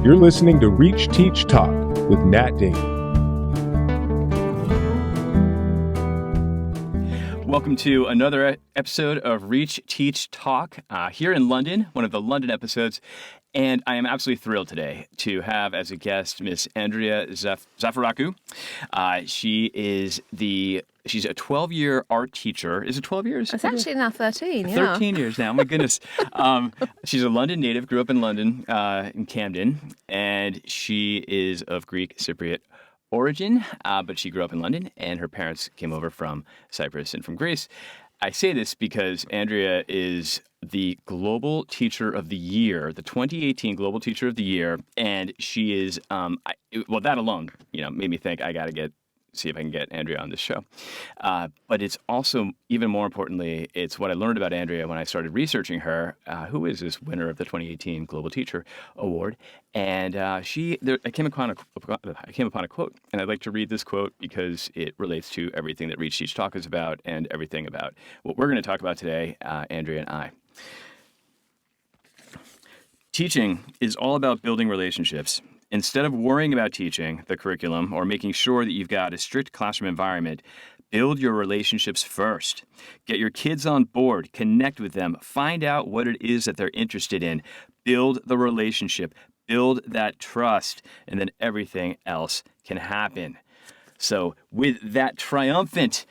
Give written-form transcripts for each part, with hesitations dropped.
You're listening to Reach, Teach, Talk with Nat Davey. Welcome to another episode of Reach, Teach, Talk here in London, one of the London episodes. And I am absolutely thrilled today to have as a guest Miss Andria Zafirakou. She's a 12-year art teacher. Is it 12 years? It's actually now 13, yeah. 13 years now, my goodness. She's a London native, grew up in London, in Camden, and she is of Greek Cypriot origin, but she grew up in London, and her parents came over from Cyprus and from Greece. I say this because Andria is the Global Teacher of the Year, the 2018 Global Teacher of the Year, and she is, that alone, made me think I got to see if I can get Andria on this show. But it's also, even more importantly, it's what I learned about Andria when I started researching her, who is this winner of the 2018 Global Teacher Award. And I came upon a quote, and I'd like to read this quote because it relates to everything that Reach, Teach, Talk is about and everything about what we're going to talk about today, Andria and I. Teaching is all about building relationships. Instead of worrying about teaching the curriculum or making sure that you've got a strict classroom environment, build your relationships first. Get your kids on board, connect with them, find out what it is that they're interested in, build the relationship, build that trust, and then everything else can happen. So with that triumphant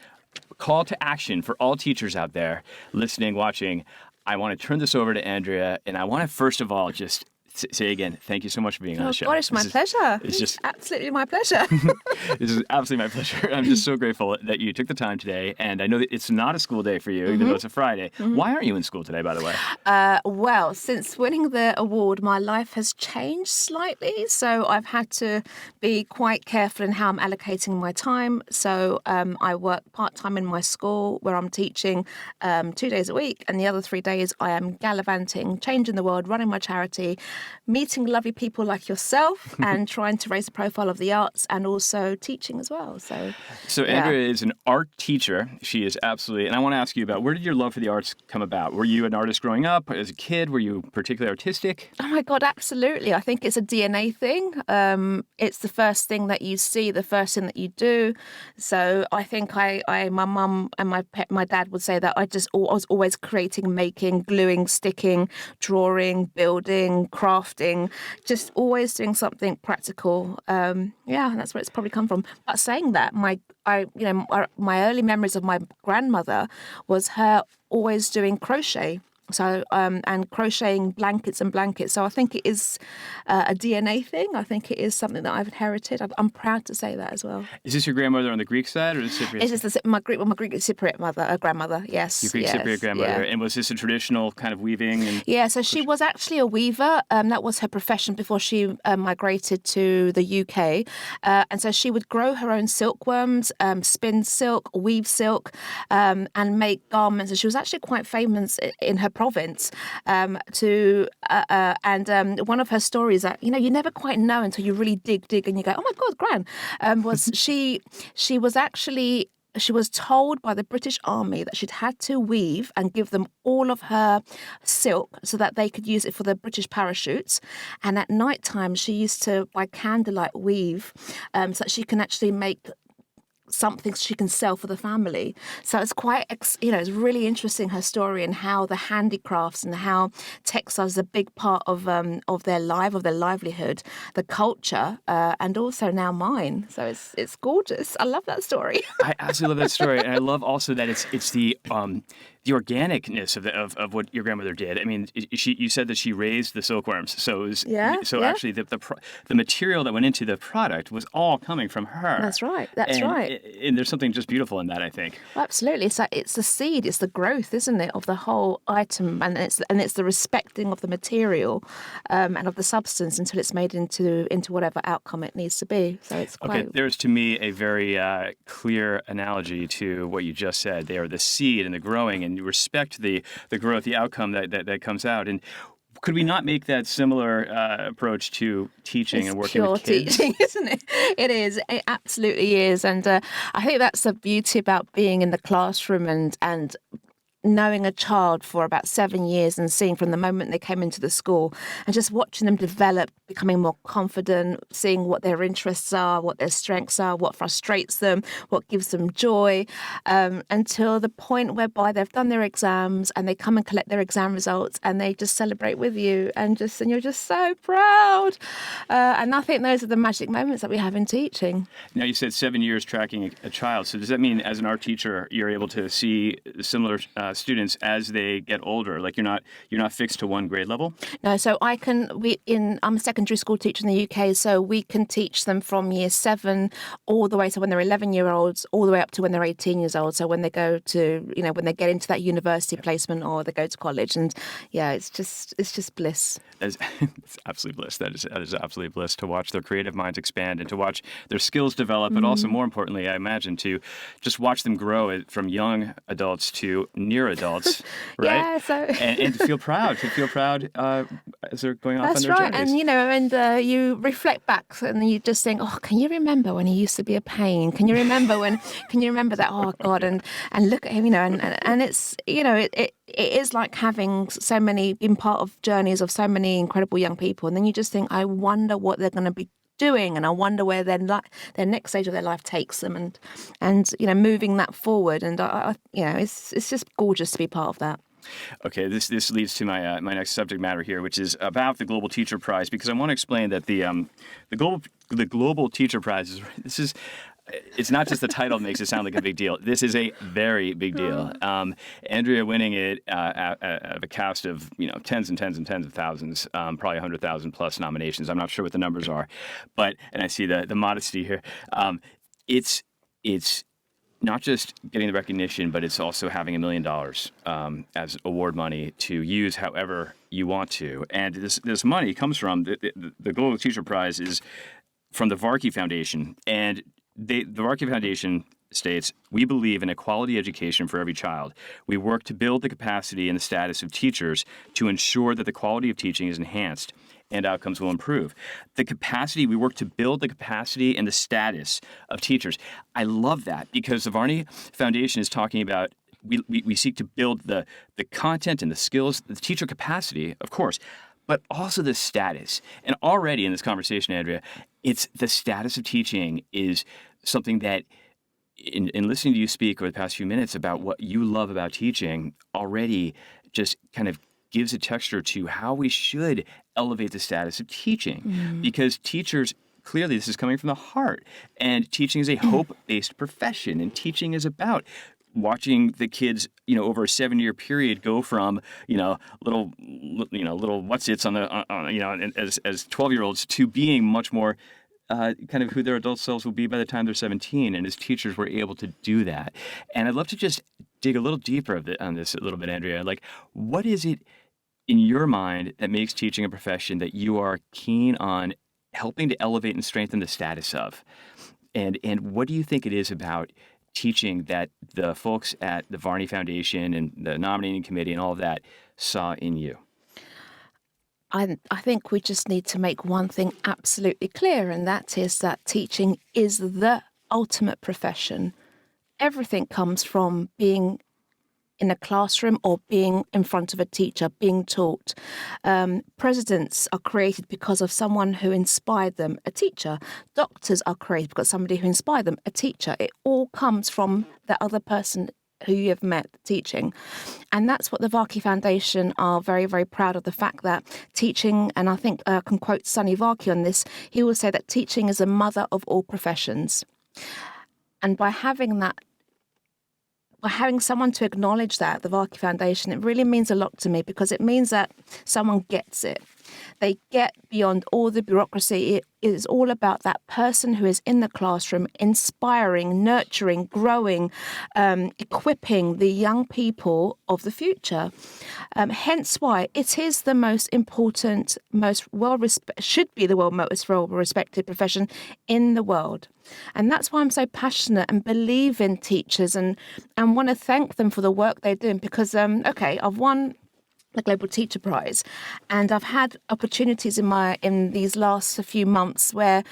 call to action for all teachers out there listening, watching, I want to turn this over to Andria, and I want to first of all just say again, thank you so much for being on the show. God, it's my pleasure. It's just absolutely my pleasure. This is absolutely my pleasure. I'm just so grateful that you took the time today. And I know that it's not a school day for you, even though it's a Friday. Mm-hmm. Why aren't you in school today, by the way? Well, since winning the award, my life has changed slightly. So I've had to be quite careful in how I'm allocating my time. So I work part-time in my school where I'm teaching 2 days a week. And the other 3 days I am gallivanting, changing the world, running my charity, meeting lovely people like yourself and trying to raise the profile of the arts and also teaching as well. So Andria is an art teacher. She is absolutely, and I want to ask you about, where did your love for the arts come about? Were you an artist growing up? As a kid, were you particularly artistic? Oh my God, absolutely. I think it's a DNA thing. It's the first thing that you see, the first thing that you do. So I think my mum and my dad would say that I was always creating, making, gluing, sticking, drawing, building, crafting, just always doing something practical. And that's where it's probably come from. But saying that, my early memories of my grandmother was her always doing crochet. So, and crocheting blankets. So I think it is a DNA thing. I think it is something that I've inherited. I'm proud to say that as well. Is this your grandmother on the Greek side or the Cypriot? It's just my Greek Cypriot grandmother, yes. Your Greek Cypriot grandmother. Yeah. And was this a traditional kind of weaving? Yeah, so she was actually a weaver. That was her profession before she migrated to the UK. And so she would grow her own silkworms, spin silk, weave silk, and make garments. And she was actually quite famous in her province and one of her stories that you never quite know until you really dig and you go, oh my God, Gran, was she was told by the British Army that she'd had to weave and give them all of her silk so that they could use it for the British parachutes. And at night time, she used to, by candlelight, weave so that she can actually make something she can sell for the family. So it's quite, it's really interesting, her story, and how the handicrafts and how textiles is a big part of their livelihood, the culture, and also now mine. So it's gorgeous. I love that story. I absolutely love that story, and I love also that it's the organicness of what your grandmother did. I mean, you said that she raised the silkworms, so actually the material that went into the product was all coming from her. That's right. Right. And there's something just beautiful in that, I think. Well, absolutely. It's the seed, it's the growth, isn't it, of the whole item, and it's the respecting of the material and of the substance until it's made into whatever outcome it needs to be. So it's quite. Okay, there's to me a very clear analogy to what you just said. They are the seed and the growing, and you respect the growth, the outcome that comes out. And could we not make that similar approach to teaching and working with kids? It's pure teaching, isn't it? It is. It absolutely is. And I think that's the beauty about being in the classroom and knowing a child for about 7 years and seeing from the moment they came into the school and just watching them develop, becoming more confident, seeing what their interests are, what their strengths are, what frustrates them, what gives them joy, until the point whereby they've done their exams and they come and collect their exam results and they just celebrate with you and you're just so proud. And I think those are the magic moments that we have in teaching. Now, you said 7 years tracking a child. So does that mean as an art teacher, you're able to see similar students as they get older? Like you're not fixed to one grade level? No, so I'm a secondary school teacher in the UK, so we can teach them from year 7 all the way to when they're 11-year-olds, all the way up to when they're 18 years old. So when they go to, when they get into that university placement or they go to college, and it's just bliss. It's absolutely bliss. That is absolutely bliss to watch their creative minds expand and to watch their skills develop, but also more importantly, I imagine, to just watch them grow from young adults to near adults, right? Yeah, so and to feel proud as they're going off on that's their right. journeys. And you reflect back and you just think, oh, can you remember when he used to be a pain? Can you remember that? Oh God, and look at him, and it's it is like having been part of journeys of so many incredible young people, and then you just think, I wonder what they're going to be doing, and I wonder where their next stage of their life takes them, and moving that forward, and it's just gorgeous to be part of that. Okay, this leads to my next subject matter here, which is about the Global Teacher Prize, because I want to explain that the Global Teacher Prize it's not just the title makes it sound like a big deal. This is a very big deal. Andria winning it out of a cast of tens and tens and tens of thousands, probably 100,000 plus nominations. I'm not sure what the numbers are, and I see the modesty here. It's not just getting the recognition, but it's also having $1 million as award money to use however you want to. And this money comes from the Global Teacher Prize is from the Varkey Foundation, and the Varkey Foundation states, we believe in a quality education for every child. We work to build the capacity and the status of teachers to ensure that the quality of teaching is enhanced and outcomes will improve. We work to build the capacity and the status of teachers. I love that because the Varney Foundation is talking about we seek to build the content and the skills, the teacher capacity, of course, but also the status. And already in this conversation, Andria, it's the status of teaching is something that in listening to you speak over the past few minutes about what you love about teaching already just kind of gives a texture to how we should elevate the status of teaching. Because teachers, clearly this is coming from the heart, and teaching is a hope-based profession, and teaching is about watching the kids, over a 7-year period go from, little what's-its on the, as 12-year-olds to being much more kind of who their adult selves will be by the time they're 17. And as teachers, we're able to do that. And I'd love to just dig a little deeper on this a little bit, Andria. Like, what is it in your mind that makes teaching a profession that you are keen on helping to elevate and strengthen the status of? And what do you think it is about teaching that the folks at the Varney Foundation and the nominating committee and all of that saw in you? I think we just need to make one thing absolutely clear, and that is that teaching is the ultimate profession. Everything comes from being in a classroom or being in front of a teacher, being taught. Presidents are created because of someone who inspired them, a teacher. Doctors are created because of somebody who inspired them, a teacher. It all comes from that other person who you have met teaching. And that's what the Varkey Foundation are very, very proud of, the fact that teaching, and I think I can quote Sonny Varkey on this, he will say that teaching is a mother of all professions. And by having someone to acknowledge that, the Varkey Foundation, it really means a lot to me, because it means that someone gets it. They get beyond all the bureaucracy. It is all about that person who is in the classroom, inspiring, nurturing, growing, equipping the young people of the future. Hence why it is the most important, should be the most well-respected profession in the world. And that's why I'm so passionate and believe in teachers and want to thank them for the work they're doing, because, I've won the Global Teacher Prize, and I've had opportunities in these last few months where,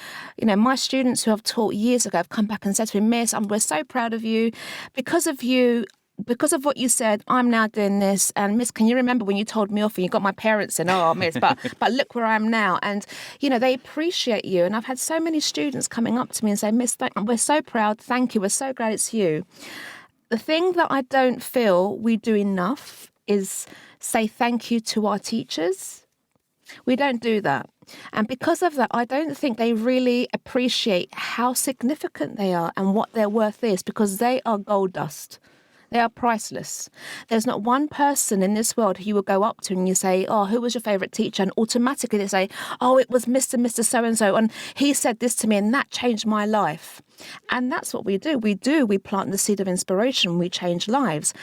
my students who I've taught years ago have come back and said to me, Miss, we're so proud of you. Because of you, because of what you said, I'm now doing this. And Miss, can you remember when you told me off and you got my parents in? Oh, Miss, but look where I am now. And, they appreciate you. And I've had so many students coming up to me and say, Miss, we're so proud. Thank you. We're so glad it's you. The thing that I don't feel we do enough is say thank you to our teachers. We don't do that. And because of that, I don't think they really appreciate how significant they are and what their worth is, because they are gold dust. They are priceless. There's not one person in this world who you will go up to and you say, oh, who was your favourite teacher? And automatically they say, oh, it was Mr. So-and-so. And he said this to me and that changed my life. And that's what we do. We plant the seed of inspiration. We change lives.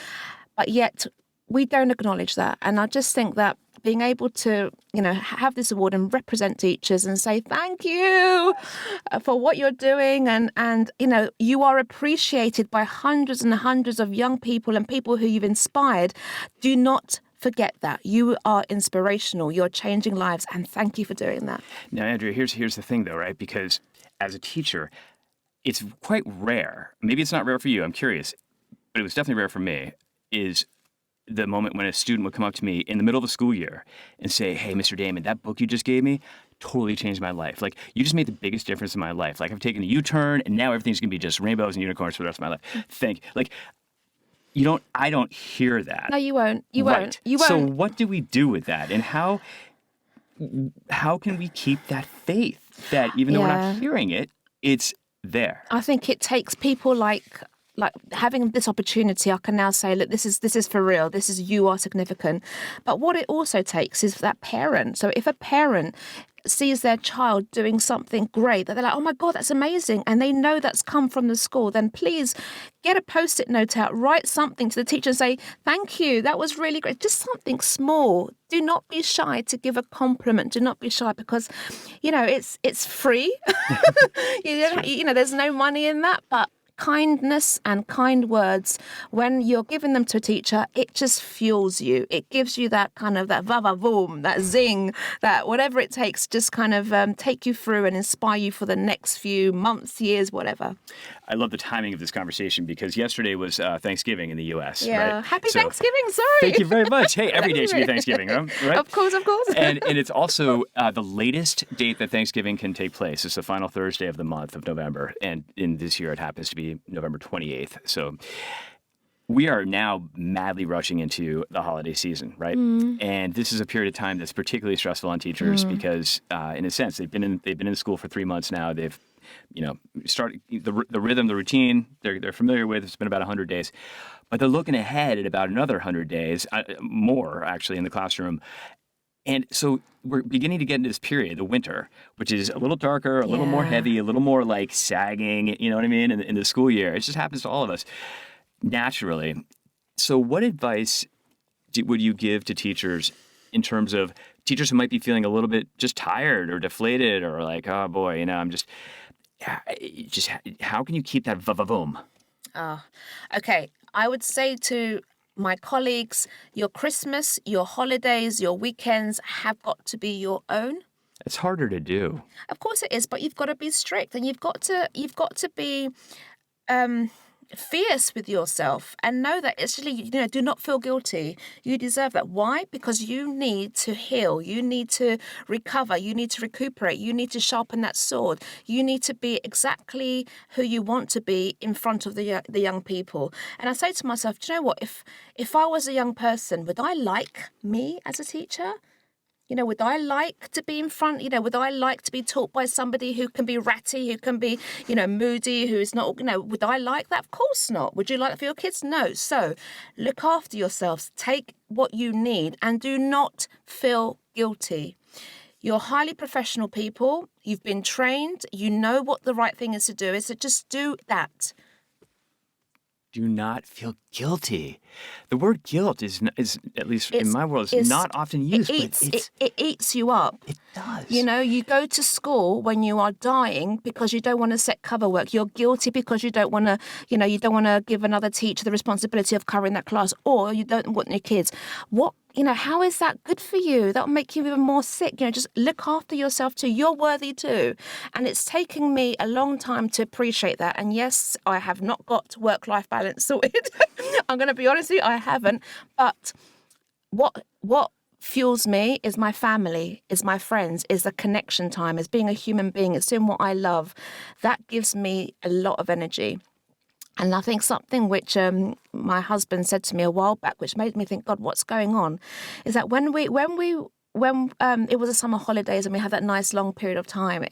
But yet we don't acknowledge that. And I just think that being able to, have this award and represent teachers and say thank you for what you're doing, and you are appreciated by hundreds and hundreds of young people and people who you've inspired. Do not forget that. You are inspirational. You're changing lives, and thank you for doing that. Now, Andrea, here's the thing, though, right? Because as a teacher, it's quite rare. Maybe it's not rare for you. I'm curious, but it was definitely rare for me. Is the moment when a student would come up to me in the middle of the school year and say, hey, Mr. Damon, that book you just gave me totally changed my life. Like, you just made the biggest difference in my life. Like, I've taken a U-turn and now everything's going to be just rainbows and unicorns for the rest of my life. Thank you. Like, I don't hear that. No, you won't. You won't. So what do we do with that? And how can we keep that faith that even though we're not hearing it, it's there? I think it takes people like having this opportunity. I can now say, look, this is for real. You are significant. But what it also takes is that parent. So if a parent sees their child doing something great, that they're like, oh my God, that's amazing, and they know that's come from the school, then please get a Post-it note out, write something to the teacher and say, thank you, that was really great. Just something small. Do not be shy to give a compliment. Do not be shy, because, it's free. There's no money in that, but kindness and kind words, when you're giving them to a teacher, it just fuels you. It gives you that kind of that va-va-voom, that zing, that whatever it takes, just kind of take you through and inspire you for the next few months, years, whatever. I love the timing of this conversation because yesterday was Thanksgiving in the U.S. Yeah, right? Happy Thanksgiving, sorry. Thank you very much. Hey, every day should be Thanksgiving, right? Of course. And it's also the latest date that Thanksgiving can take place. It's the final Thursday of the month of November. And in this year, it happens to be November 28th. So we are now madly rushing into the holiday season, right? And this is a period of time that's particularly stressful on teachers because, in a sense, they've been in school for 3 months now. They've, started the rhythm, the routine. They're familiar with. It's been about 100 days, but they're looking ahead at about another 100 days, more actually, in the classroom. And so we're beginning to get into this period, the winter, which is a little darker, a little more heavy, a little more like sagging, you know what I mean, in the school year. It just happens to all of us naturally. So what advice would you give to teachers in terms of teachers who might be feeling a little bit just tired or deflated or like, oh boy, I'm just how can you keep that va-va-boom? Okay. I would say to my colleagues, your Christmas, your holidays, your weekends have got to be your own. It's harder to do. Of course it is, but you've got to be strict and you've got to be fierce with yourself and know that actually, do not feel guilty. You deserve that. Why? Because you need to heal. You need to recover. You need to recuperate. You need to sharpen that sword. You need to be exactly who you want to be in front of the young people. And I say to myself, do you know what? If I was a young person, would I like me as a teacher? Would I like to be in front? Would I like to be taught by somebody who can be ratty, who can be, moody, who is not, would I like that? Of course not. Would you like that for your kids? No. So look after yourselves. Take what you need and do not feel guilty. You're highly professional people. You've been trained. You know what the right thing is to do. So just do that. Do not feel guilty. The word guilt is at least in my world, is not often used. It eats you up. It does. You go to school when you are dying because you don't want to set cover work. You're guilty because you don't want to, you don't want to give another teacher the responsibility of covering that class, or you don't want your kids. What how is that good for you? That'll make you even more sick. Just look after yourself too. You're worthy too. And it's taken me a long time to appreciate that. And yes, I have not got work-life balance sorted. I'm going to be honest with you, I haven't. But what fuels me is my family, is my friends, is the connection time, is being a human being, is doing what I love. That gives me a lot of energy. And I think something which my husband said to me a while back, which made me think, God, what's going on, is that when it was a summer holidays and we had that nice long period of time,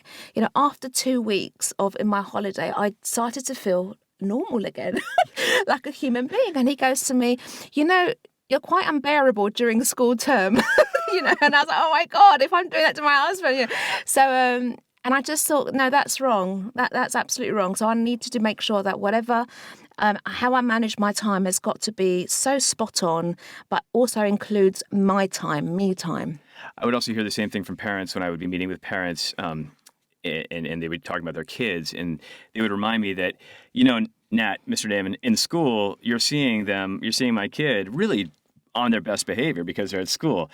after 2 weeks in my holiday, I started to feel normal again, like a human being. And he goes to me, you're quite unbearable during school term, and I was like, oh my God, if I'm doing that to my husband, So, and I just thought, no, that's wrong. That's absolutely wrong. So I need to make sure that whatever, how I manage my time has got to be so spot on, but also includes my time, me time. I would also hear the same thing from parents when I would be meeting with parents, and they would talk about their kids, and they would remind me that, Nat, Mr. Damon, in school, you're seeing my kid really on their best behavior because they're at school.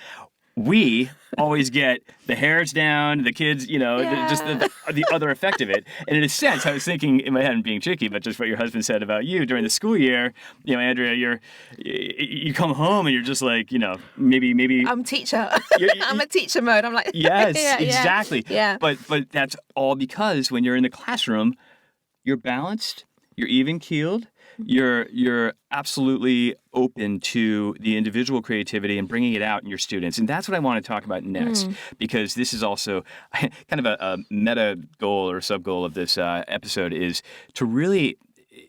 We always get the hairs down, the kids, just the other effect of it. And in a sense, I was thinking in my head, and being tricky, but just what your husband said about you during the school year, Andrea, you come home and you're just like, maybe I'm teacher. I'm a teacher mode. I'm like, yes, yeah, exactly. Yeah. But that's all because when you're in the classroom, you're balanced, you're even keeled. You're absolutely open to the individual creativity and bringing it out in your students. And that's what I want to talk about next, because this is also kind of a meta goal or sub-goal of this episode, is to really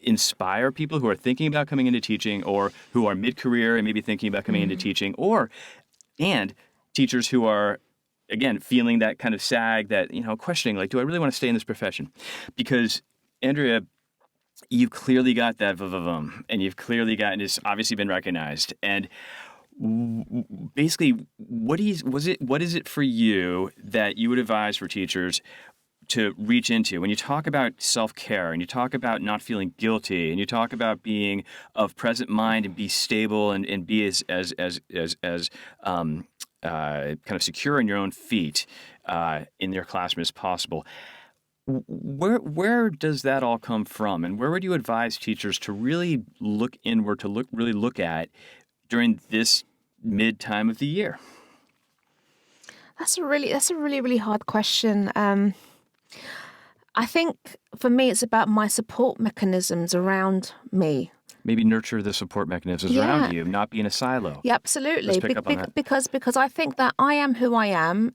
inspire people who are thinking about coming into teaching, or who are mid-career and maybe thinking about coming into teaching, and teachers who are, again, feeling that kind of sag, that, questioning, like, do I really want to stay in this profession? Because, Andrea, you've clearly got that and you've clearly gotten, it's obviously been recognized. And basically, what is it for you that you would advise for teachers to reach into when you talk about self-care, and you talk about not feeling guilty, and you talk about being of present mind and be stable and be as kind of secure in your own feet in their classroom as possible? Where does that all come from, and where would you advise teachers to really look inward, to look at during this mid time of the year? That's a really hard question. I think for me, it's about my support mechanisms around me. Maybe nurture the support mechanisms around you, not be in a silo. Yeah, absolutely. Let's pick up on that. Because I think that I am who I am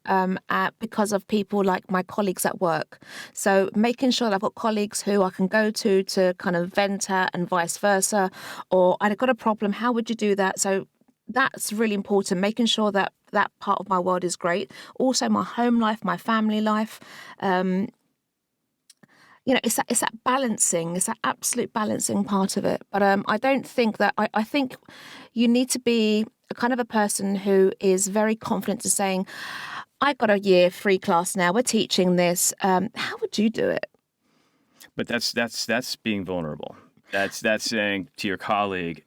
because of people like my colleagues at work. So making sure that I've got colleagues who I can go to kind of vent at, and vice versa. Or I've got a problem, how would you do that? So that's really important, making sure that that part of my world is great. Also my home life, my family life. It's that balancing, it's that absolute balancing part of it. But I don't think that, I think you need to be a kind of a person who is very confident to saying, I've got a year free class now, we're teaching this. How would you do it? But that's being vulnerable. That's saying to your colleague,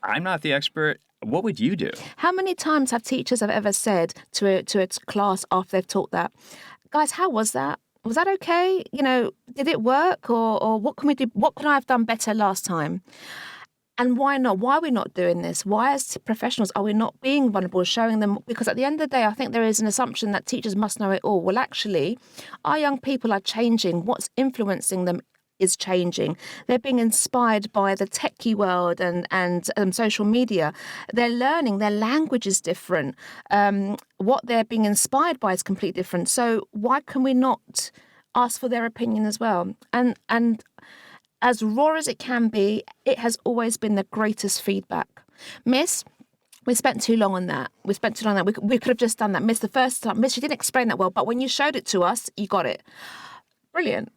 I'm not the expert. What would you do? How many times have teachers have ever said to a class after they've taught that, guys, how was that? Was that okay? Did it work? Or what can we do? What could I have done better last time? And why not? Why are we not doing this? Why, as professionals, are we not being vulnerable, showing them? Because at the end of the day, I think there is an assumption that teachers must know it all. Well, actually, our young people are changing. What's influencing them is changing. They're being inspired by the techie world and social media. They're learning. Their language is different. What they're being inspired by is completely different. So why can we not ask for their opinion as well? And as raw as it can be, it has always been the greatest feedback. Miss, we spent too long on that. We could have just done that. Miss, the first time, Miss, you didn't explain that well, but when you showed it to us, you got it. Brilliant.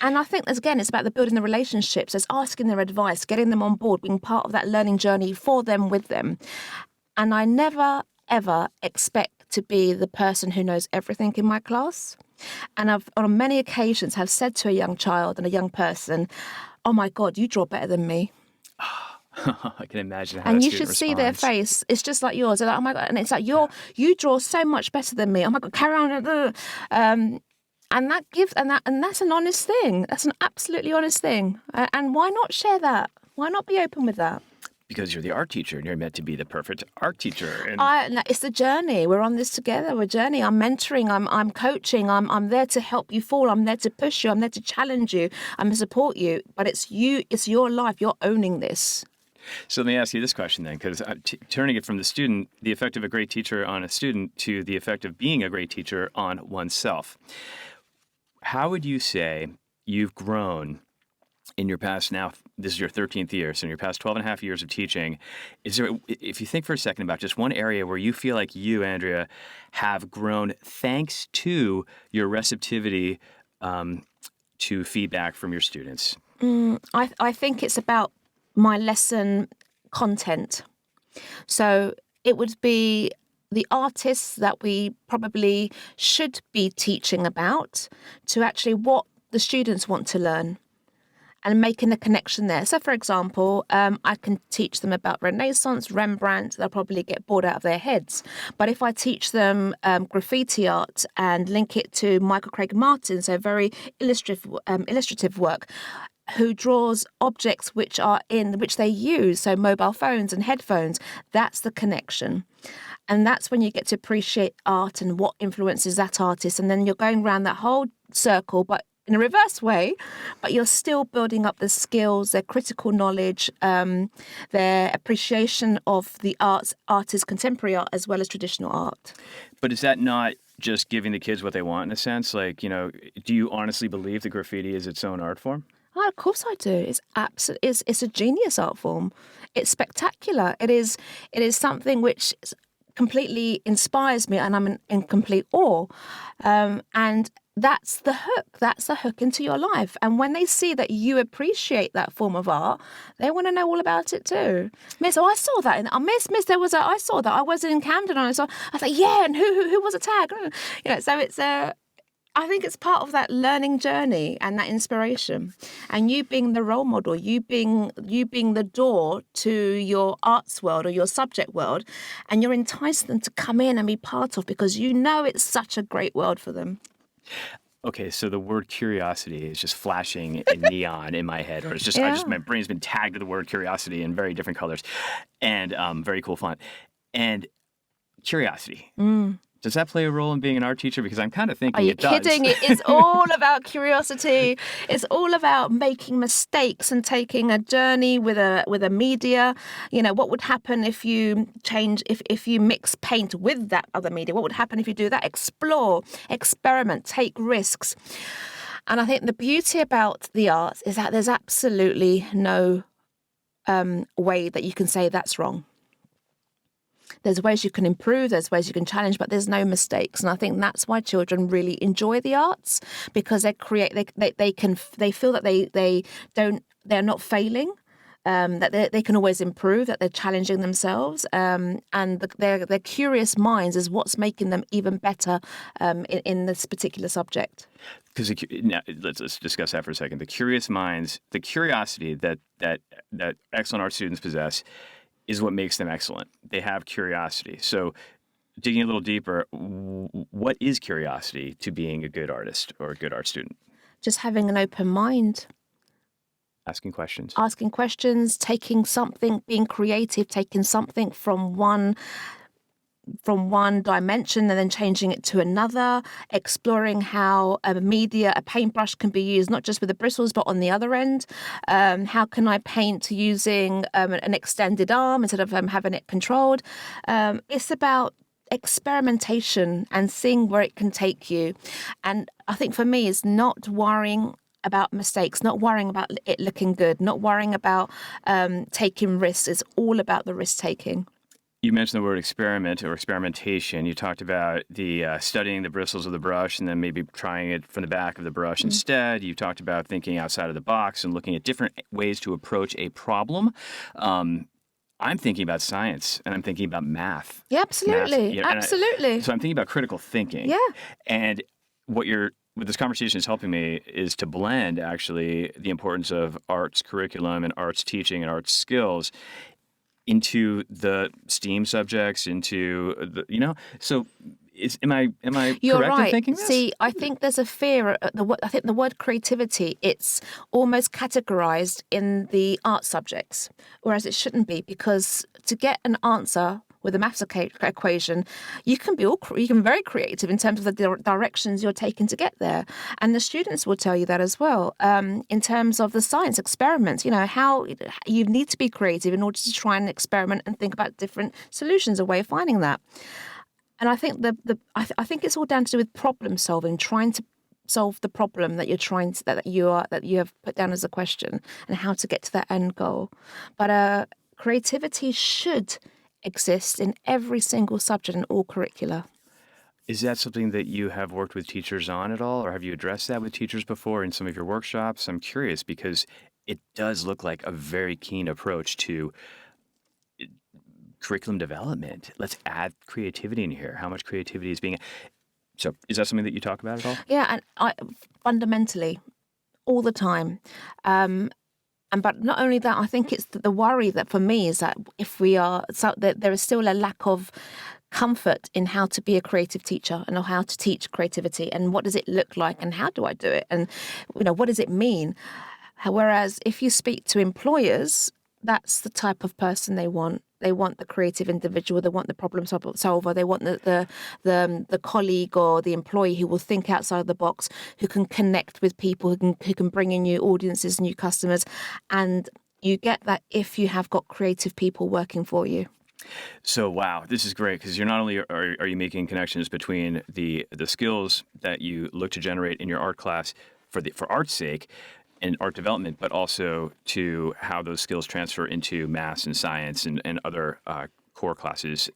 And I think, again, it's about the building the relationships. It's asking their advice, getting them on board, being part of that learning journey for them, with them. And I never, ever expect to be the person who knows everything in my class. And I've, on many occasions, have said to a young child and a young person, oh my God, you draw better than me. I can imagine how And that you student should see their responds. face. It's just like yours. They're like, oh my God. And it's like, you draw so much better than me. Oh my God, carry on. And that gives, and that's an honest thing. That's an absolutely honest thing. And why not share that? Why not be open with that? Because you're the art teacher and you're meant to be the perfect art teacher. And No, it's the journey. We're on this together. We're journey. I'm mentoring. I'm coaching. I'm there to help you fall. I'm there to push you. I'm there to challenge you. I'm to support you. But it's you. It's your life. You're owning this. so let me ask you this question then, because turning it from the effect of a great teacher on a student, to the effect of being a great teacher on oneself. How would you say you've grown in your past, now this is your 13th year, so in your past 12 and a half years of teaching, is there, if you think for a second about just one area where you feel like you, Andrea, have grown thanks to your receptivity to feedback from your students? I think it's about my lesson content. So it would be the artists that we probably should be teaching about to actually what the students want to learn, and making a connection there. So, for example, I can teach them about Renaissance, Rembrandt. They'll probably get bored out of their heads. But if I teach them graffiti art and link it to Michael Craig Martin, so very illustrative work, who draws objects which they use, so mobile phones and headphones, that's the connection. And that's when you get to appreciate art and what influences that artist. And then you're going around that whole circle, but in a reverse way, but you're still building up the skills, their critical knowledge, their appreciation of the artist, contemporary art, as well as traditional art. But is that not just giving the kids what they want in a sense? Like, do you honestly believe that graffiti is its own art form? Oh, of course I do. It's a genius art form. It's spectacular. It is something which completely inspires me, and I'm in complete awe. And that's the hook. That's the hook into your life. And when they see that you appreciate that form of art, they want to know all about it too. Miss, I saw that. Miss, I saw that. I was in Camden and I was like, yeah, and who was a tag? So it's I think it's part of that learning journey and that inspiration. And you being the role model, you being the door to your arts world or your subject world, and you're enticing them to come in and be part of, because you know it's such a great world for them. Okay, so the word curiosity is just flashing in neon in my head, or it's just, my brain's been tagged to the word curiosity in very different colors, and very cool font. And curiosity. Does that play a role in being an art teacher? Because I'm kind of thinking it does. Are you kidding? It's all about curiosity. It's all about making mistakes and taking a journey with a media. What would happen if you if you mix paint with that other media? What would happen if you do that? Explore, experiment, take risks. And I think the beauty about the arts is that there's absolutely no way that you can say that's wrong. There's ways you can improve, there's ways you can challenge, but there's no mistakes. And I think that's why children really enjoy the arts, because they feel that they're not failing, that they can always improve, that they're challenging themselves, and their curious minds is what's making them even better in this particular subject. Because now, let's discuss that for a second. The curious minds, the curiosity that excellent art students possess, is what makes them excellent. They have curiosity. So digging a little deeper, what is curiosity to being a good artist or a good art student? Just having an open mind. Asking questions. Taking something, being creative, taking something from one dimension and then changing it to another, exploring how a paintbrush can be used not just with the bristles but on the other end. How can I paint using an extended arm instead of having it controlled? It's about experimentation and seeing where it can take you. And I think for me, it's not worrying about mistakes, not worrying about it looking good, not worrying about taking risks. It's all about the risk taking. You mentioned the word experiment or experimentation. You talked about the studying the bristles of the brush and then maybe trying it from the back of the brush instead. You talked about thinking outside of the box and looking at different ways to approach a problem. I'm thinking about science and I'm thinking about math. Yeah, absolutely. Math, absolutely. So I'm thinking about critical thinking. Yeah. And what you're what this conversation is helping me is to blend actually the importance of arts curriculum and arts teaching and arts skills into the STEAM subjects, into the, so am I You're correct in right. thinking this? See, I think there's a fear. I think the word creativity, it's almost categorized in the art subjects, whereas it shouldn't be, because to get an answer with a maths equation, you can be very creative in terms of the directions you're taking to get there, and the students will tell you that as well. In terms of the science experiments, how you need to be creative in order to try and experiment and think about different solutions, a way of finding that. And I think I think it's all down to do with problem solving, trying to solve the problem that that you have put down as a question, and how to get to that end goal. But creativity should exist in every single subject and all curricula. Is that something that you have worked with teachers on at all, or have you addressed that with teachers before in some of your workshops? I'm curious because it does look like a very keen approach to curriculum development. Let's add creativity in here. How much creativity is being... So is that something that you talk about at all? Yeah, and fundamentally, all the time. But not only that, I think it's the worry that for me is that if we are, that there is still a lack of comfort in how to be a creative teacher and how to teach creativity and what does it look like and how do I do it and what does it mean. Whereas if you speak to employers, that's the type of person they want. They want the creative individual. They want the problem solver. They want the colleague or the employee who will think outside the box, who can connect with people, who can bring in new audiences, new customers, and you get that if you have got creative people working for you. So, wow, this is great because you're not only are you making connections between the skills that you look to generate in your art class for art's sake, and art development, but also to how those skills transfer into math and science and other core classes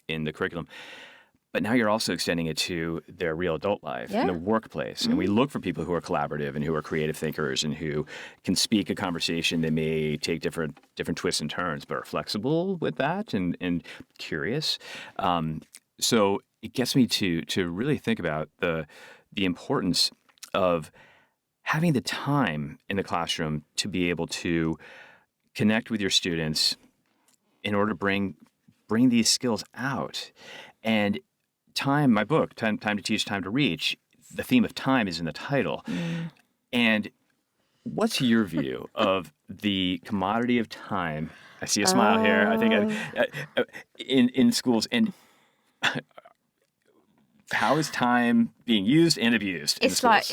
in the curriculum. But now you're also extending it to their real adult life in the workplace. Mm-hmm. And we look for people who are collaborative and who are creative thinkers and who can speak a conversation that may take different twists and turns, but are flexible with that and curious. So it gets me to really think about the importance of having the time in the classroom to be able to connect with your students in order to bring these skills out. And time, my book, Time to Teach, Time to Reach, the theme of time is in the title. Mm. And what's your view of the commodity of time? I see a smile here. I think in schools. And how is time being used and abused? It's like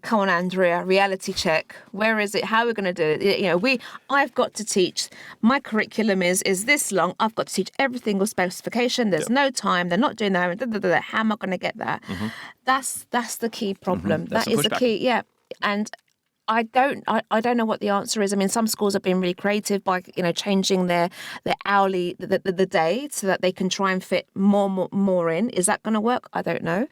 come on, Andria, reality check. Where is it? How are we going to do it? I've got to teach. My curriculum is this long. I've got to teach every single specification. There's no time. They're not doing that. How am I going to get that? Mm-hmm. That's the key problem. Mm-hmm. That is the key. Yeah, and I don't know what the answer is. I mean, some schools have been really creative by changing their hourly the day so that they can try and fit more in. Is that going to work? I don't know.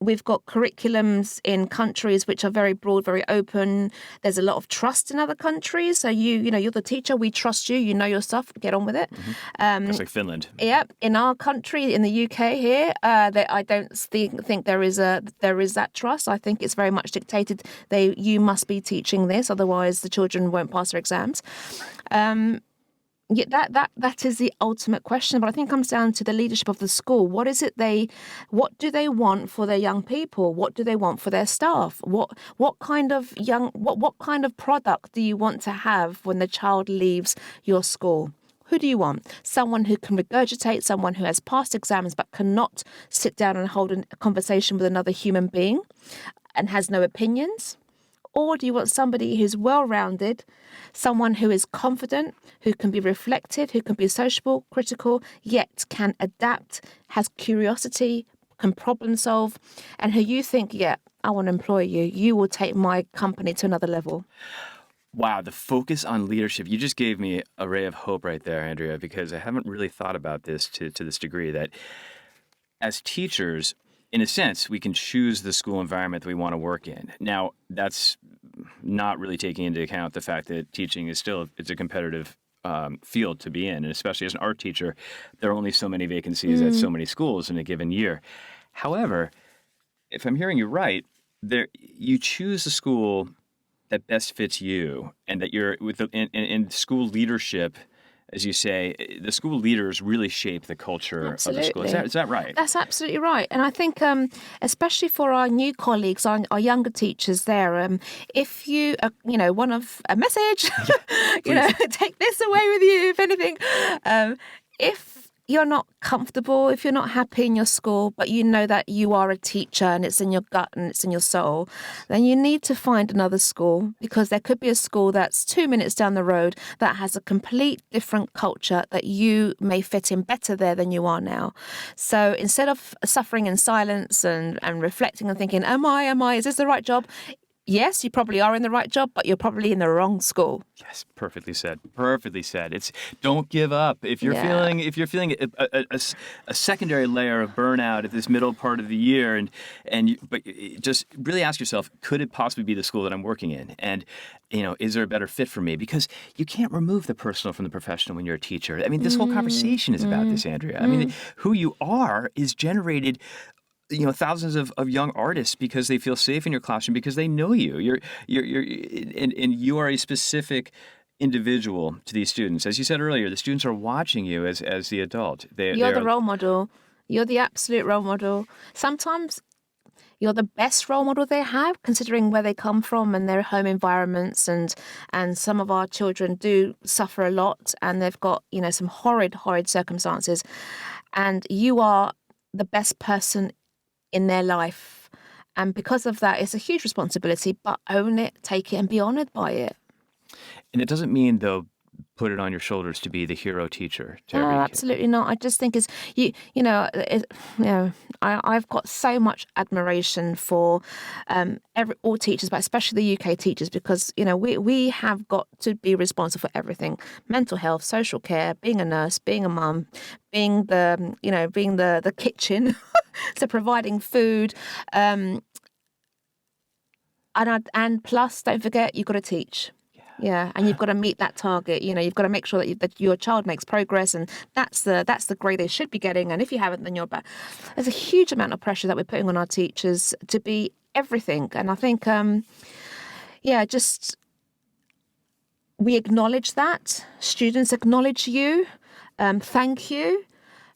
We've got curriculums in countries which are very broad, very open. There's a lot of trust in other countries. So you're the teacher. We trust you. You know your stuff. Get on with it. Mm-hmm. That's like Finland. Yeah, in our country, in the UK here, I don't think there is that trust. I think it's very much dictated. You must be teaching this, otherwise the children won't pass their exams. Yeah, that is the ultimate question, but I think it comes down to the leadership of the school. What do they want for their young people? What do they want for their staff? What kind of product do you want to have when the child leaves your school? Who do you want? Someone who can regurgitate, someone who has passed exams but cannot sit down and hold a conversation with another human being and has no opinions? Or do you want somebody who's well-rounded, someone who is confident, who can be reflective, who can be sociable, critical, yet can adapt, has curiosity, can problem solve, and who you think, I want to employ you. You will take my company to another level. Wow, the focus on leadership. You just gave me a ray of hope right there, Andria, because I haven't really thought about this to this degree, that as teachers, in a sense, we can choose the school environment that we want to work in. Now, that's not really taking into account the fact that teaching is it's a competitive field to be in. And especially as an art teacher, there are only so many vacancies at so many schools in a given year. However, if I'm hearing you right, you choose the school that best fits you, and that you're with in school leadership, as you say, the school leaders really shape the culture of the school. Absolutely. Is that right? That's absolutely right. And I think, especially for our new colleagues, our younger teachers there, if you, one of a message, take this away with you, if anything. If you're not comfortable, if you're not happy in your school, but you know that you are a teacher and it's in your gut and it's in your soul, then you need to find another school, because there could be a school that's 2 minutes down the road that has a complete different culture that you may fit in better there than you are now. So instead of suffering in silence and reflecting and thinking, am I, is this the right job? Yes, you probably are in the right job, but you're probably in the wrong school. Yes, perfectly said. Perfectly said. It's don't give up. If you're feeling a secondary layer of burnout at this middle part of the year, but just really ask yourself, could it possibly be the school that I'm working in? And is there a better fit for me? Because you can't remove the personal from the professional when you're a teacher. I mean, this whole conversation is about this, Andrea. I mean, who you are is generated thousands of young artists because they feel safe in your classroom, because they know you. And you are a specific individual to these students. As you said earlier, the students are watching you as the adult. You're the role model. You're the absolute role model. Sometimes you're the best role model they have, considering where they come from and their home environments. And some of our children do suffer a lot, and they've got, some horrid circumstances. And you are the best person in their life. And because of that, it's a huge responsibility, but own it, take it, and be honored by it. And it doesn't mean, though, put it on your shoulders to be the hero teacher to every kid. Absolutely not. I just think I've got so much admiration for all teachers, but especially the UK teachers, because we have got to be responsible for everything: mental health, social care, being a nurse, being a mum, being the kitchen, so providing food, and plus, don't forget, you've got to teach. Yeah, and you've got to meet that target. You've got to make sure that your child makes progress, and that's the grade they should be getting. And if you haven't, then you're bad. There's a huge amount of pressure that we're putting on our teachers to be everything. And I think, just we acknowledge that. Students acknowledge you. Thank you,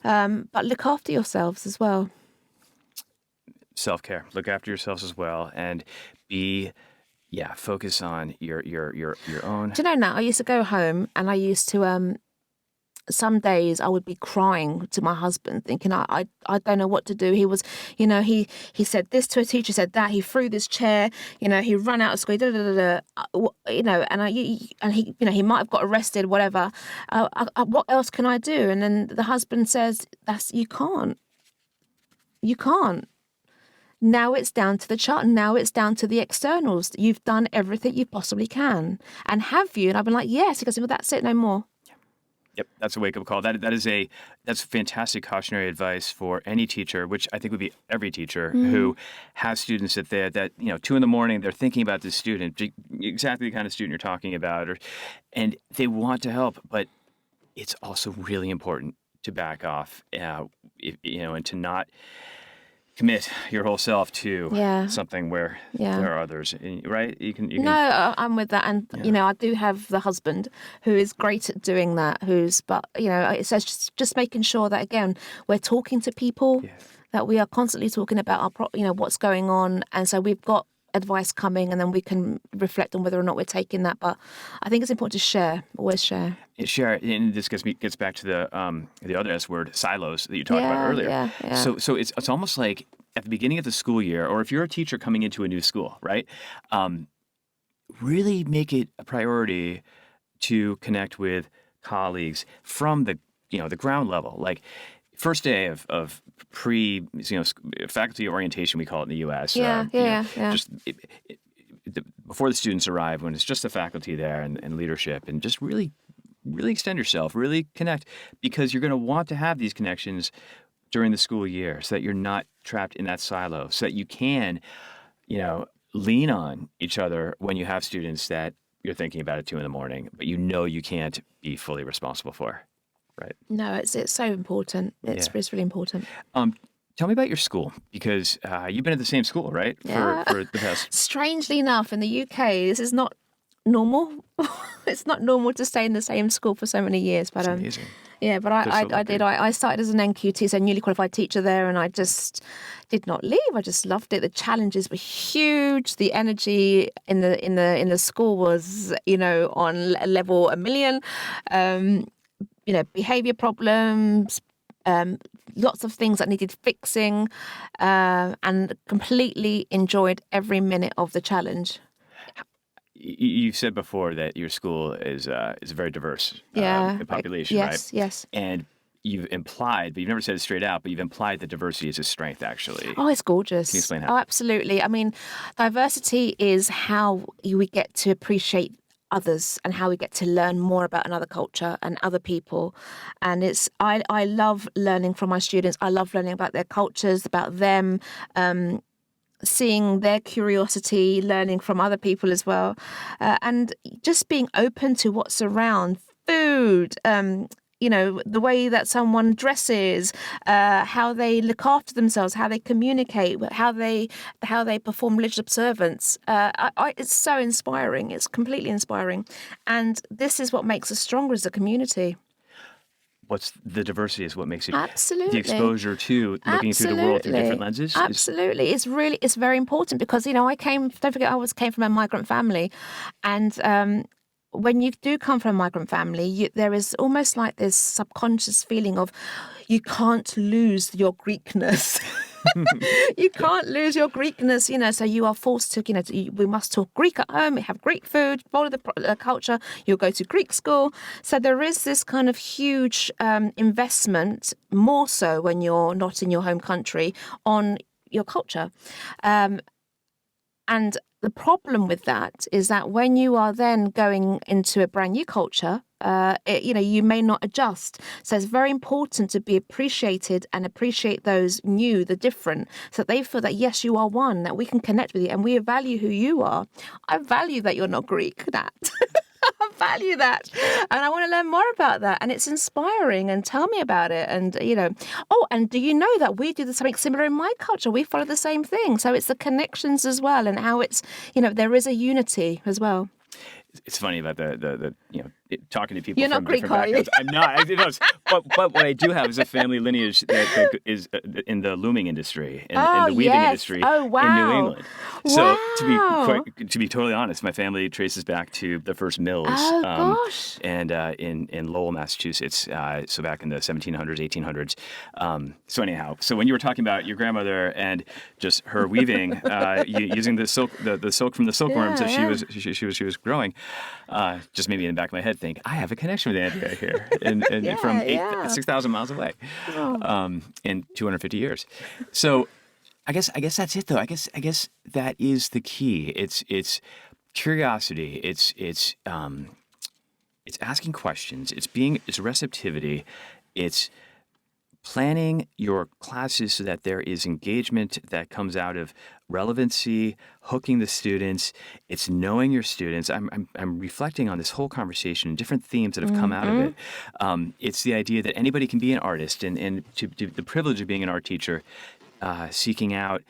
but look after yourselves as well. Self-care. Look after yourselves as well, and focus on your own. Do you know, now I used to go home and I used to some days I would be crying to my husband, thinking I don't know what to do. He was, he said this to a teacher, said that, he threw this chair, he ran out of school, and he might have got arrested, whatever. What else can I do? And then the husband says, you can't. Now it's down to the child. Now it's down to the externals. You've done everything you possibly can. And have you? And I've been like, yes. He goes, well, that's it, no more. Yep, that's a wake-up call. That's fantastic cautionary advice for any teacher, which I think would be every teacher who has students that 2 a.m, they're thinking about this student, exactly the kind of student you're talking about, and they want to help, but it's also really important to back off, and to not commit your whole self to something where there are others, right? You can. No, I'm with that, and I do have the husband who is great at doing that. It's just making sure that, again, we're talking to people, that we are constantly talking about what's going on, and so we've got advice coming, and then we can reflect on whether or not we're taking that. But I think it's important to share. Always share. Share, and this gets back to the other S word, silos, that you talked about earlier. Yeah. So it's almost like at the beginning of the school year, or if you're a teacher coming into a new school, right? Really make it a priority to connect with colleagues from the ground level, like first day of faculty orientation, we call it in the U.S. Just before the students arrive, when it's just the faculty there and leadership, and just really extend yourself, really connect, because you're going to want to have these connections during the school year, so that you're not trapped in that silo, so that you can, lean on each other when you have students that you're thinking about at 2 a.m, but you can't be fully responsible for. Right. No, it's so important. It's really important. Tell me about your school, because you've been at the same school, right? Yeah. For the past. Strangely enough, in the UK, this is not normal. It's not normal to stay in the same school for so many years. But It's amazing. yeah, but They're so I did. lucky. I started as an NQT, so newly qualified teacher there, and I just did not leave. I just loved it. The challenges were huge. The energy in the school was, on level a million. Behavior problems, lots of things that needed fixing, and completely enjoyed every minute of the challenge. You said before that your school is very diverse population, right? Yes. And you've implied, but you've never said it straight out, but you've implied that diversity is a strength, actually. Oh, it's gorgeous. Can you explain how? Oh, absolutely. I mean, diversity is how we get to appreciate others and how we get to learn more about another culture and other people. And I love learning from my students. I love learning about their cultures, about them, seeing their curiosity, learning from other people as well, and just being open to what's around. Food, the way that someone dresses, how they look after themselves, how they communicate, how they perform religious observance. It's so inspiring. It's completely inspiring. And this is what makes us stronger as a community. What's the diversity is what makes it Absolutely. the exposure to looking through the world through different lenses. Absolutely. It's very important because, don't forget, I came from a migrant family. And when you do come from a migrant family, there is almost like this subconscious feeling of you can't lose your Greekness. You can't lose your Greekness, so you are forced to, we must talk Greek at home, have Greek food, follow the culture, you'll go to Greek school. So there is this kind of huge investment, more so when you're not in your home country, on your culture. And the problem with that is that when you are then going into a brand new culture, you may not adjust. So it's very important to be appreciated and appreciate those new, the different, so that they feel that, yes, you are one, that we can connect with you and we value who you are. I value that you're not Greek, that. I value that. And I want to learn more about that. And it's inspiring. And tell me about it. And, and do you know that we do something similar in my culture? We follow the same thing. So it's the connections as well and how it's, there is a unity as well. It's funny about the talking to people You're from not Greek, different backgrounds. I'm not. But what I do have is a family lineage that is in the looming industry and in the weaving industry in New England. So to be totally honest, my family traces back to the first mills. Oh, gosh. And in Lowell, Massachusetts. So back in the 1700s, 1800s. So anyhow, so when you were talking about your grandmother and just her weaving, using the silk from the silkworms that she was growing, just maybe in the back of my head think, I have a connection with Andria here, and from 6,000 miles away, in 250 years. So I guess that's it though. I guess that is the key. It's curiosity. It's asking questions. It's receptivity. It's planning your classes so that there is engagement that comes out of relevancy, hooking the students. It's knowing your students. I'm reflecting on this whole conversation and different themes that have come out of it. It's the idea that anybody can be an artist, and to the privilege of being an art teacher, seeking out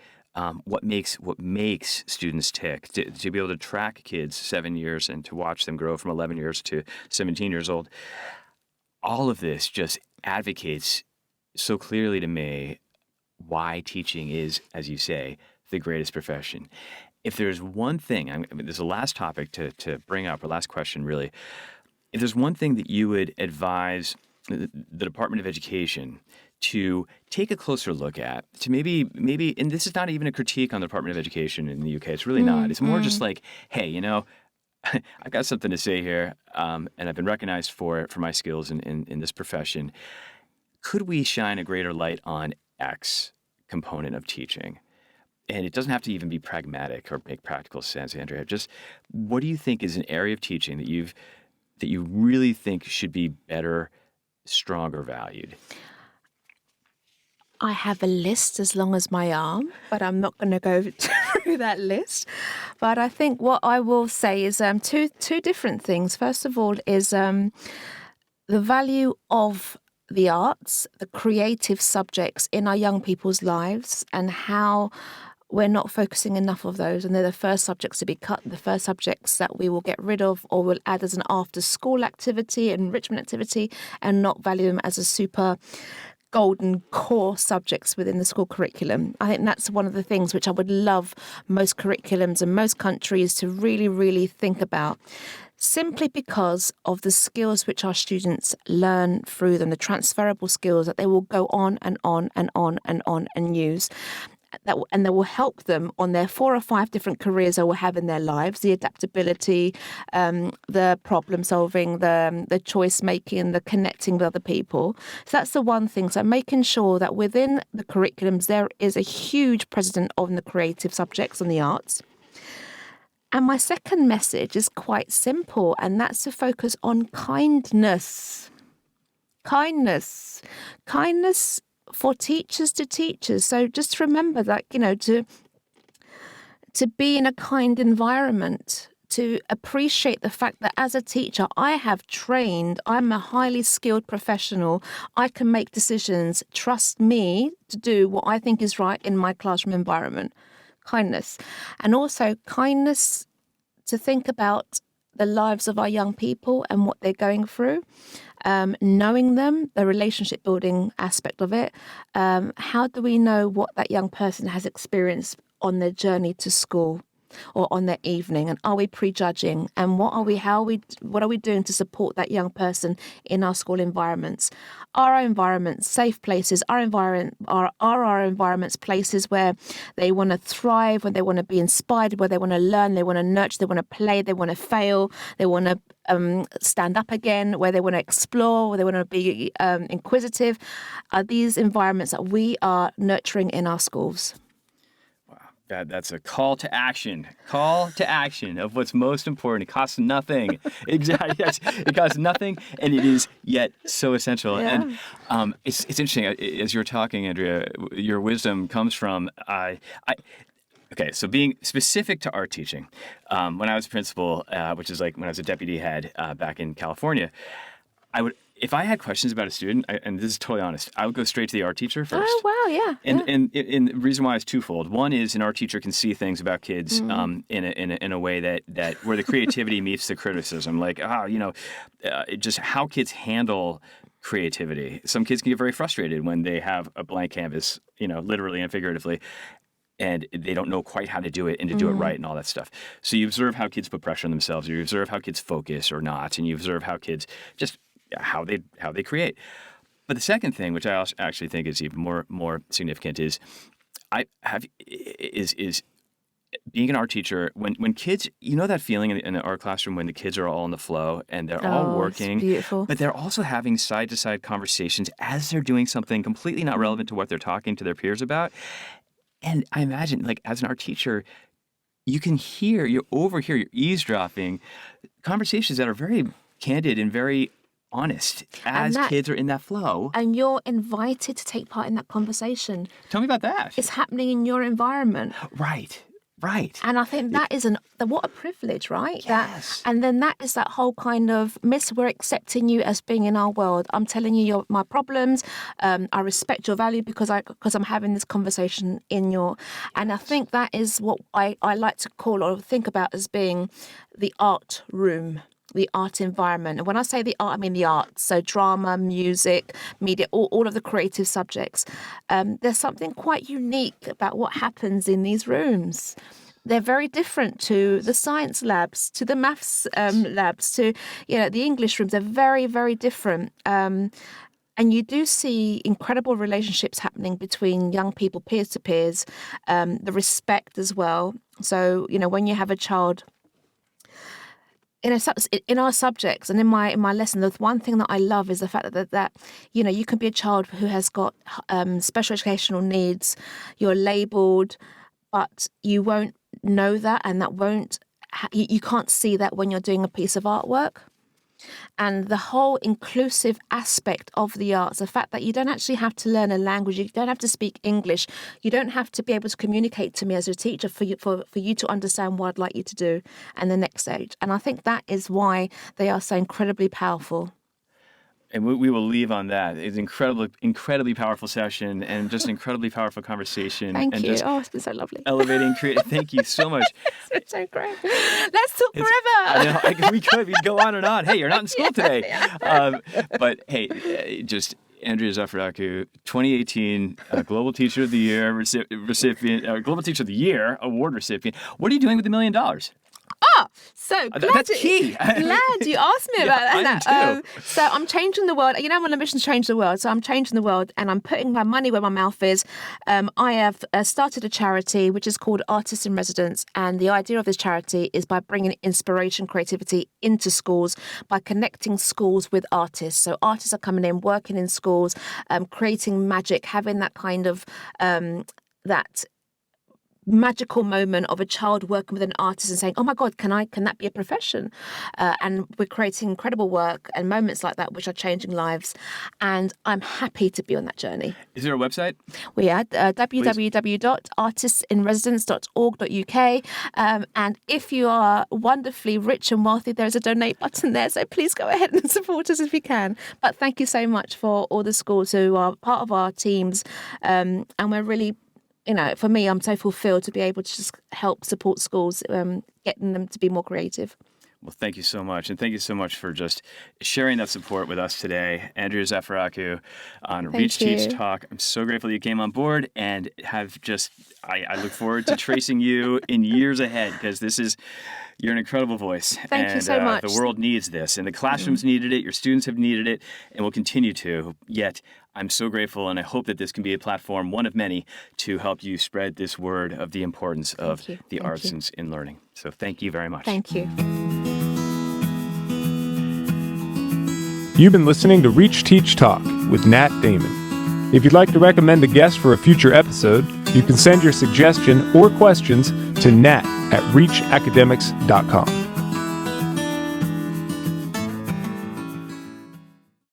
what makes students tick, to be able to track kids 7 years and to watch them grow from 11 years to 17 years old. All of this just advocates so clearly to me why teaching is, as you say, the greatest profession. If there's one thing, there's a last topic to bring up, or last question really. If there's one thing that you would advise the Department of Education to take a closer look at, to maybe, and this is not even a critique on the Department of Education in the UK, it's really not. It's more just like, hey, I've got something to say here, and I've been recognized for my skills in this profession. Could we shine a greater light on X component of teaching? And it doesn't have to even be pragmatic or make practical sense, Andria. Just what do you think is an area of teaching that you really think should be better, stronger valued? I have a list as long as my arm, but I'm not going to go through that list. But I think what I will say is two different things. First of all is the value of the arts, the creative subjects in our young people's lives, and how we're not focusing enough of those, and they're the first subjects to be cut, the first subjects that we will get rid of or will add as an after-school activity, enrichment activity, and not value them as a super golden core subjects within the school curriculum. I think that's one of the things which I would love most curriculums and most countries to really, really think about, simply because of the skills which our students learn through them, the transferable skills that they will go on and on and on and on and use. And that will help them on their 4 or 5 different careers they will have in their lives, the adaptability, the problem solving, the choice making, the connecting with other people. So that's the one thing. So making sure that within the curriculums there is a huge presence on the creative subjects and the arts. And my second message is quite simple, and that's to focus on kindness. Kindness for teachers to teachers. So just remember that, to be in a kind environment, to appreciate the fact that as a teacher, I have trained, I'm a highly skilled professional, I can make decisions, trust me to do what I think is right in my classroom environment. Kindness. And also kindness to think about the lives of our young people and what they're going through. Knowing them, the relationship building aspect of it. How do we know what that young person has experienced on their journey to school or on their evening? And are we prejudging? And what are we doing to support that young person in our school environments? Are our environments safe places? Are our environments places where they want to thrive, where they want to be inspired, where they want to learn, they want to nurture, they want to play, they want to fail, they want to stand up again, where they want to explore, where they want to be inquisitive? Are these environments that we are nurturing in our schools? That's a call to action. Call to action of what's most important. It costs nothing. Exactly. Yes. It costs nothing, and it is yet so essential. Yeah. And it's interesting as you're talking, Andrea. Your wisdom comes from Okay, so being specific to art teaching, when I was a principal, which is like when I was a deputy head back in California, if I had questions about a student, and this is totally honest, I would go straight to the art teacher first. Oh, wow, yeah. And the reason why is twofold. One is an art teacher can see things about kids in a way that where the creativity meets the criticism, like just how kids handle creativity. Some kids can get very frustrated when they have a blank canvas, literally and figuratively, and they don't know quite how to do it and to do it right and all that stuff. So you observe how kids put pressure on themselves. You observe how kids focus or not, and you observe how kids just how they create. But the second thing, which I actually think is even more significant, is being an art teacher. When kids, that feeling in the art classroom when the kids are all in the flow and they're all working, it's beautiful. But they're also having side-to-side conversations as they're doing something completely not relevant to what they're talking to their peers about. And I imagine, like, as an art teacher, you overhear, you're eavesdropping conversations that are very candid and very honest as kids are in that flow. And you're invited to take part in that conversation. Tell me about that. It's happening in your environment. Right. And I think that is what a privilege, right? Yes. And then that is that whole kind of, Miss, we're accepting you as being in our world. I'm telling you my problems. I respect your value because I'm having this conversation in your... And I think that is what I like to call or think about as being the art room, the art environment. And when I say the art, I mean the arts. So drama, music, media, all of the creative subjects. There's something quite unique about what happens in these rooms. They're very different to the science labs, to the maths labs, to the English rooms. They're very, very different. And you do see incredible relationships happening between young people, peers to peers, the respect as well. So, when you have a child... In our subjects and in my lesson, the one thing that I love is the fact that you can be a child who has got special educational needs. You're labelled, but you won't know that, and you can't see that when you're doing a piece of artwork. And the whole inclusive aspect of the arts, the fact that you don't actually have to learn a language, you don't have to speak English, you don't have to be able to communicate to me as a teacher for you to understand what I'd like you to do and the next stage. And I think that is why they are so incredibly powerful. And we will leave on that. It's an incredibly powerful session and just an incredibly powerful conversation. Thank and you. Just It's been so lovely. Elevating creative. Thank you so much. It's been so great. Let's talk forever. I know, we could go on and on. Hey, you're not in school today. But hey, just Andria Zafirakou, 2018 Global Teacher of the Year recipient, Global Teacher of the Year award recipient. What are you doing with $1 million? So that's key. Glad you asked me about that. I am too. So I'm changing the world. I'm on a mission to change the world. So I'm changing the world, and I'm putting my money where my mouth is. I have started a charity which is called Artists in Residence, and the idea of this charity is by bringing inspiration, creativity into schools, by connecting schools with artists. So artists are coming in, working in schools, creating magic, having that kind of that magical moment of a child working with an artist and saying, oh my God, can that be a profession? And we're creating incredible work and moments like that which are changing lives. And I'm happy to be on that journey. Is there a website? We are www.artistsinresidence.org.uk. And if you are wonderfully rich and wealthy, there's a donate button there. So please go ahead and support us if you can. But thank you so much for all the schools who are part of our teams. And we're really, for me, I'm so fulfilled to be able to just help support schools, getting them to be more creative. Well, thank you so much. And thank you so much for just sharing that support with us today. Andria Zafirakou on Reach Teach Talk. I'm so grateful that you came on board and have I look forward to tracing you in years ahead because you're an incredible voice. Thank you so much. The world needs this, and the classrooms needed it, your students have needed it, and will continue to. Yet, I'm so grateful, and I hope that this can be a platform, one of many, to help you spread this word of the importance of the arts in learning. So thank you very much. Thank you. You've been listening to Reach Teach Talk with Nat Damon. If you'd like to recommend a guest for a future episode, you can send your suggestion or questions to nat@reachacademics.com.